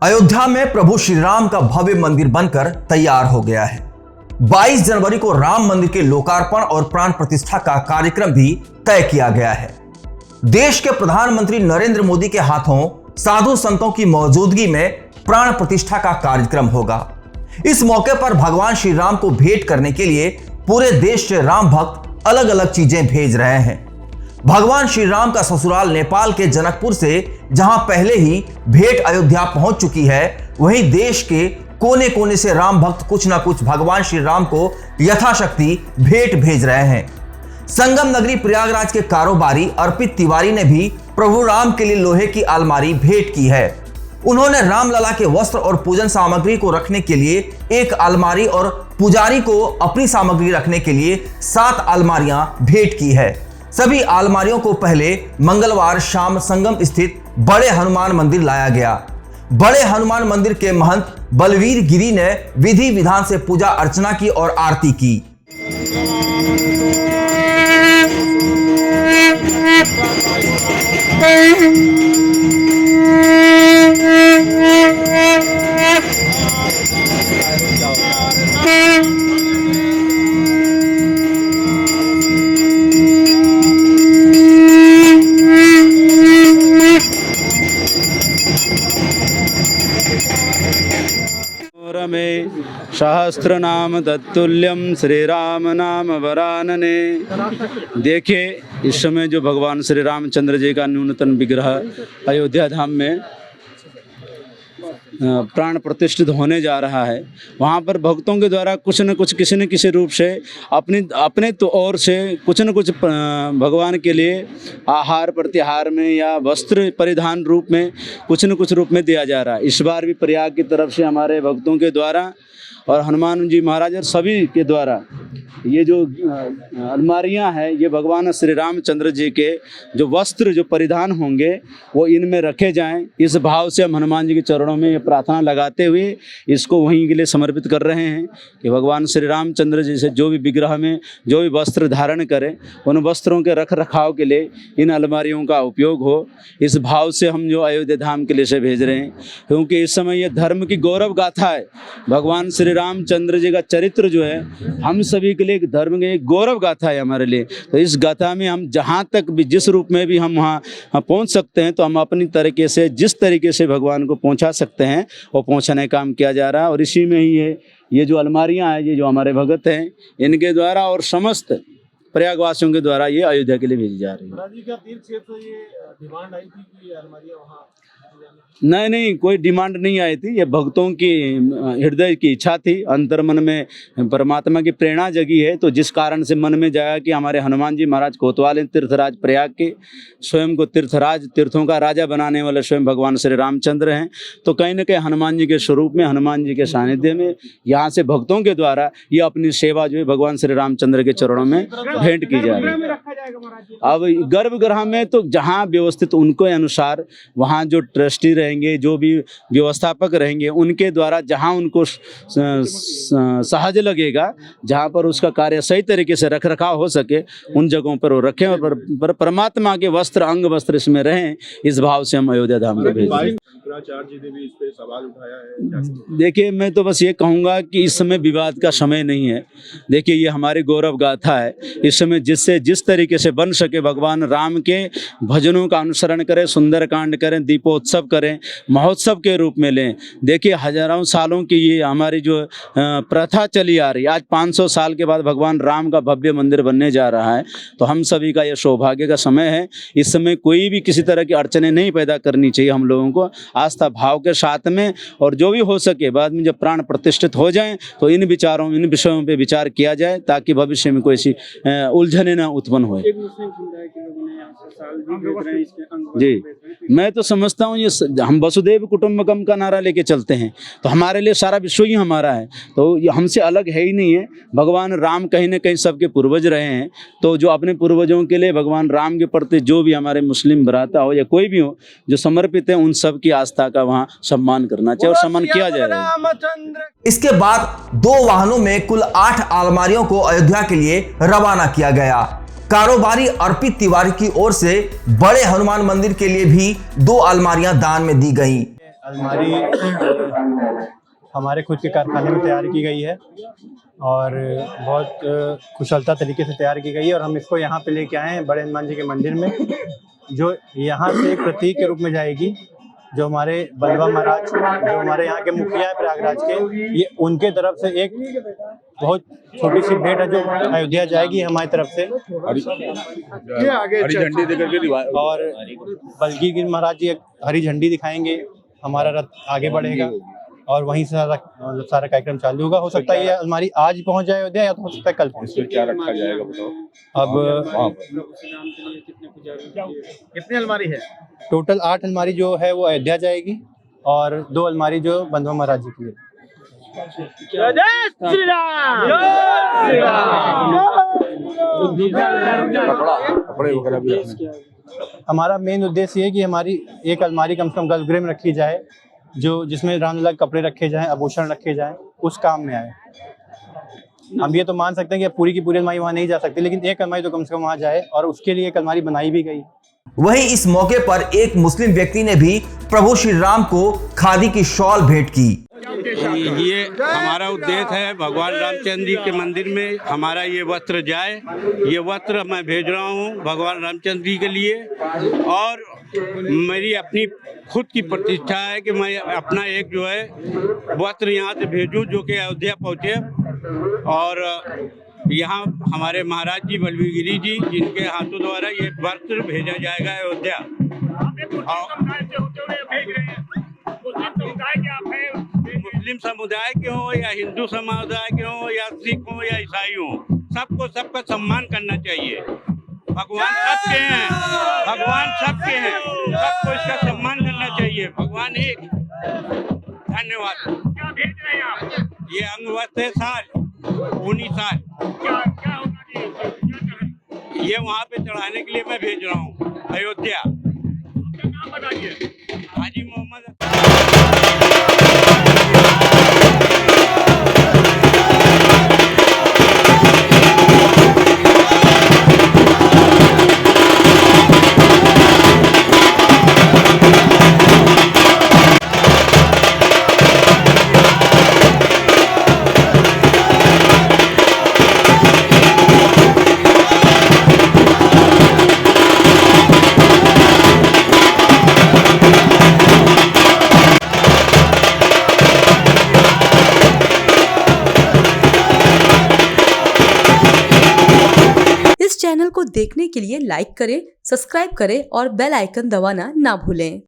अयोध्या में प्रभु श्री राम का भव्य मंदिर बनकर तैयार हो गया है। 22 जनवरी को राम मंदिर के लोकार्पण और प्राण प्रतिष्ठा का कार्यक्रम भी तय किया गया है। देश के प्रधानमंत्री नरेंद्र मोदी के हाथों साधु संतों की मौजूदगी में प्राण प्रतिष्ठा का कार्यक्रम होगा। इस मौके पर भगवान श्री राम को भेंट करने के लिए पूरे देश से राम भक्त अलग अलग चीजें भेज रहे हैं। भगवान श्री राम का ससुराल नेपाल के जनकपुर से जहां पहले ही भेंट अयोध्या पहुंच चुकी है, वहीं देश के कोने कोने से राम भक्त कुछ ना कुछ भगवान श्री राम को यथाशक्ति भेंट भेज रहे हैं। संगम नगरी प्रयागराज के कारोबारी अर्पित तिवारी ने भी प्रभु राम के लिए लोहे की अलमारी भेंट की है। उन्होंने रामलला के वस्त्र और पूजन सामग्री को रखने के लिए एक अलमारी और पुजारी को अपनी सामग्री रखने के लिए 7 अलमारियां भेंट की है। सभी अलमारियों को पहले मंगलवार शाम संगम स्थित बड़े हनुमान मंदिर लाया गया। बड़े हनुमान मंदिर के महंत बलवीर गिरी ने विधि विधान से पूजा अर्चना की और आरती की। सहस्र नाम तत्तुल्यम श्री राम नाम वरानने। देखिए, इस समय जो भगवान श्री रामचंद्र जी का नूतन विग्रह अयोध्या धाम में प्राण प्रतिष्ठित होने जा रहा है, वहाँ पर भक्तों के द्वारा कुछ न कुछ किसी न किसी रूप से अपने तो ओर से कुछ न कुछ भगवान के लिए आहार प्रत्याहार में या वस्त्र परिधान रूप में कुछ न कुछ रूप में दिया जा रहा है। इस बार भी प्रयाग की तरफ से हमारे भक्तों के द्वारा और हनुमान जी महाराज और सभी के द्वारा ये जो अलमारियां हैं, ये भगवान श्री रामचंद्र जी के जो वस्त्र जो परिधान होंगे वो इनमें रखे जाएं। इस भाव से हम हनुमान जी के चरणों में ये प्रार्थना लगाते हुए इसको वहीं के लिए समर्पित कर रहे हैं कि भगवान श्री रामचंद्र जी से जो भी विग्रह में जो भी वस्त्र धारण करें, उन वस्त्रों के रख रखाव के लिए इन अलमारियों का उपयोग हो। इस भाव से हम जो अयोध्या धाम के लिए से भेज रहे हैं, क्योंकि इस समय ये धर्म की गौरव गाथा है। भगवान श्री रामचंद्र जी का चरित्र जो है हम सभी के लिए एक धर्म की एक गौरव गाथा है हमारे लिए। तो इस गाथा में हम जहाँ तक भी जिस रूप में भी हम वहाँ पहुँच सकते हैं, तो हम अपनी तरीके से जिस तरीके से भगवान को पहुँचा सकते हैं वो पहुँचाने का काम किया जा रहा है। और इसी में ही ये जो अलमारियाँ हैं, ये जो हमारे भगत हैं, इनके द्वारा और समस्त प्रयागवासियों के द्वारा ये अयोध्या के लिए भेजी जा रही है। नहीं, कोई डिमांड नहीं आई थी। ये भक्तों की हृदय की इच्छा थी, अंतर्मन में परमात्मा की प्रेरणा जगी है। तो जिस कारण से मन में जाया कि हमारे हनुमान जी महाराज कोतवाल तीर्थराज प्रयाग के, स्वयं को तीर्थराज तीर्थों का राजा बनाने वाले स्वयं भगवान श्री रामचंद्र हैं। तो कहीं न कहीं हनुमान जी के स्वरूप में, हनुमान जी के सानिध्य में यहाँ से भक्तों के द्वारा ये अपनी सेवा जो है भगवान श्री रामचंद्र के चरणों में भेंट की जा रही है। अब गर्भगृह में तो जहाँ व्यवस्थित उनके अनुसार वहाँ जो ट्रस्टी रहेंगे, जो भी व्यवस्थापक रहेंगे, उनके द्वारा जहाँ उनको सहज लगेगा, जहाँ पर उसका कार्य सही तरीके से रख रखाव हो सके, उन जगहों पर वो रखें और परमात्मा के वस्त्र अंग वस्त्र इसमें रहें। इस भाव से हम अयोध्या धाम को भेजें। शुक्राचार्य जी ने भी इस पे सवाल उठाया है। देखिए, मैं तो बस ये कहूँगा कि इस समय विवाद का समय नहीं है। देखिए, ये हमारी गौरव गाथा है। इस समय जिससे जिस तरीके से बन सके भगवान राम के भजनों का अनुसरण करें, सुंदरकांड करें, दीपोत्सव करें, महोत्सव के रूप में लें। देखिए, हजारों सालों की ये हमारी जो प्रथा चली आ रही है, आज 500 साल के बाद भगवान राम का भव्य मंदिर बनने जा रहा है। तो हम सभी का ये सौभाग्य का समय है। इस समय कोई भी किसी तरह की अड़चने नहीं पैदा करनी चाहिए हम लोगों को, आस्था भाव के साथ में। और जो भी हो सके बाद में जब प्राण प्रतिष्ठित हो जाएं, तो इन विषयों पे विचार किया जाए, ताकि भविष्य में कोई ऐसी उलझने ना उत्पन्न हो। जी, मैं तो समझता हूँ ये हम वसुदेव कुटुंबकम का नारा लेके चलते हैं, तो हमारे लिए सारा विश्व ही हमारा है। तो ये हमसे अलग है ही नहीं है। भगवान राम कहीं ना कहीं सबके पूर्वज रहे हैं। तो जो अपने पूर्वजों के लिए भगवान राम के प्रति जो भी हमारे मुस्लिम भ्राता हो या कोई भी हो जो समर्पित है, उन सब की आस्था का वहाँ सम्मान करना चाहिए और सम्मान किया जाएगा। इसके बाद 2 वाहनों में कुल 8 अलमारियों को अयोध्या के लिए रवाना किया गया। कारोबारी अर्पित तिवारी की ओर से बड़े हनुमान मंदिर के लिए भी 2 अलमारियां दान में दी गईं। अलमारी हमारे खुद के कारखाने में तैयार की गई है और बहुत कुशलता तरीके से तैयार की गई है और हम इसको यहाँ पे लेके आए हैं बड़े हनुमान जी के मंदिर में, जो यहाँ से एक प्रतीक के रूप में जाएगी। जो हमारे बलवा महाराज, जो हमारे यहाँ के मुखिया है प्रयागराज के, ये उनके तरफ से एक बहुत छोटी सी भेंट है जो अयोध्या जाएगी हमारी तरफ से। हरी झंडी देकर के और बल्कि गिर महाराज जी हरी झंडी दिखाएंगे, हमारा रथ आगे बढ़ेगा और वहीं से सारा कार्यक्रम चालू होगा। हो सकता है ये अलमारी आज पहुंच जाए अयोध्या या तो हो सकता है कल पहुंचे। क्या रखा जाएगा बताओ? अब कितनी अलमारी है? टोटल 8 अलमारी जो है वो अयोध्या जाएगी और 2 अलमारी जो बंधवा महाराज जी की है। कपड़े वगैरह भी रखने। हमारा मेन उद्देश्य ये है कि हमारी एक अलमारी कम से कम गर्भगृह में रखी जाए, जो जिसमें रामलला के कपड़े रखे जाएं, आभूषण रखे जाएं, उस काम में आए। हम ये तो मान सकते हैं कि पूरी की पूरी अलमारी वहाँ नहीं जा सकती, लेकिन एक अलमारी तो कम से कम वहाँ जाए और उसके लिए एक अलमारी बनाई भी गई। वहीं इस मौके पर एक मुस्लिम व्यक्ति ने भी प्रभु श्री राम को खादी की शॉल भेंट की। ये हमारा उद्देश्य है भगवान रामचंद्र जी के मंदिर में हमारा ये वस्त्र जाए। ये वस्त्र मैं भेज रहा हूँ भगवान रामचंद्र जी के लिए और मेरी अपनी खुद की प्रतिष्ठा है कि मैं अपना एक जो है वस्त्र यहाँ से भेजूँ जो कि अयोध्या पहुँचे और यहाँ हमारे महाराज जी बलवीगिरी जी जिनके हाथों द्वारा ये वस्त्र भेजा जाएगा अयोध्या। मुस्लिम समुदाय के हो या हिंदू समुदाय के हो या सिख हो या ईसाई हो, सबको सबका सम्मान करना चाहिए। भगवान सबके हैं, भगवान सबके हैं, सबको इसका सम्मान करना चाहिए। भगवान एक। धन्यवाद। क्या भेज रहे हैं आप? ये अंगवस्त्र है साल, ऊनी साल। ये वहाँ पे चढ़ाने के लिए मैं भेज रहा हूँ अयोध्या। नाम बताइए। हाजी मोहम्मद। चैनल को देखने के लिए लाइक करें, सब्सक्राइब करें और बेल आइकन दबाना ना भूलें।